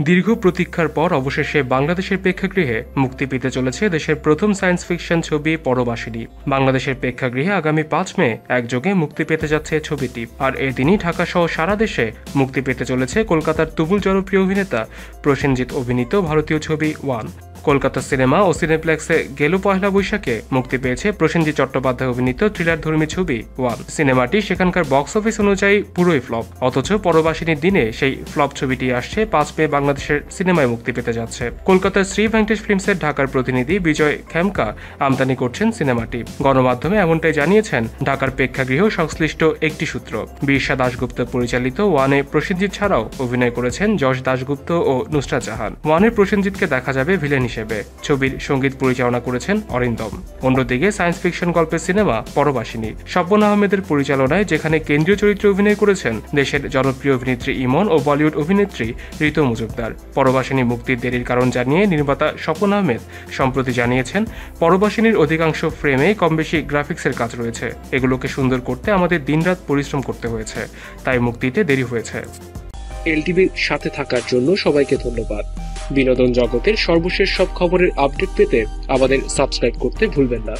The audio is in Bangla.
দীর্ঘ প্রতীক্ষার পর অবশেষে বাংলাদেশের প্রেক্ষাগৃহে মুক্তি পেতে চলেছে দেশের প্রথম সায়েন্স ফিকশন ছবি পরবাসিনী। বাংলাদেশের প্রেক্ষাগৃহে আগামী 5 মে একযোগে মুক্তি পেতে যাচ্ছে ছবিটি। আর এদিনই ঢাকা সহ সারা দেশে মুক্তি পেতে চলেছে কলকাতার তুমুল জনপ্রিয় অভিনেতা প্রসেনজিৎ অভিনীত ভারতীয় ছবি ওয়ান। কলকাতা সিনেমা ও সিনেপ্লেক্সে গেল পয়লা বৈশাখে মুক্তি পেয়েছে প্রসেনজিৎ চট্টোপাধ্যায় অভিনীত থ্রিলারধর্মী ছবি ওয়ান। সিনেমাটি সেখানকার বক্স অফিস অনুযায়ী পুরোই ফ্লপ, অথচ পরবাসিনীর দিনে সেই ফ্লপ ছবিটি আসছে 5 মে বাংলাদেশের সিনেমায় মুক্তি পেতে যাচ্ছে। কলকাতার শ্রী ভেঙ্কটেশ ফিল্মসের ঢাকার প্রতিনিধি বিজয় খেমকা আমদানি করছেন সিনেমাটি। গণমাধ্যমে এমনটাই জানিয়েছেন ঢাকার প্রেক্ষাগৃহ সংশ্লিষ্ট একটি সূত্র। বিরসা দাশগুপ্ত পরিচালিত ওয়ানে প্রসেনজিৎ ছাড়াও অভিনয় করেছেন যশ দাশগুপ্ত ও নুসরাত জাহান। ওয়ানের প্রসেনজিৎকে দেখা যাবে ভিলেন হিসেবে। ছবির সঙ্গীত পরিচালনা করেছেন অরিন্দম। অন্যদিকে সায়েন্স ফিকশন গল্পের সিনেমা পরবাসিনী স্বপন আহমেদের পরিচালনায়, যেখানে কেন্দ্রীয় চরিত্রে অভিনয় করেছেন দেশের জনপ্রিয় অভিনেত্রী ইমন ও বলিউড অভিনেত্রী ঋতু মজুমদার। পরবাসিনী মুক্তির দেরির কারণ জানিয়ে নির্মাতা স্বপন আহমেদ সম্প্রতি জানিয়েছেন, পরবাসিনীর অধিকাংশ ফ্রেমে কমবেশি গ্রাফিক্সের কাজ রয়েছে। এগুলোকে সুন্দর করতে আমাদের দিনরাত পরিশ্রম করতে হয়েছে, তাই মুক্তিতে দেরি হয়েছে। এলটিভির সাথে থাকার জন্য সবাইকে ধন্যবাদ। বিনোদন জগতের সর্বশেষ সব খবরের আপডেট পেতে আমাদের সাবস্ক্রাইব করতে ভুলবেন না।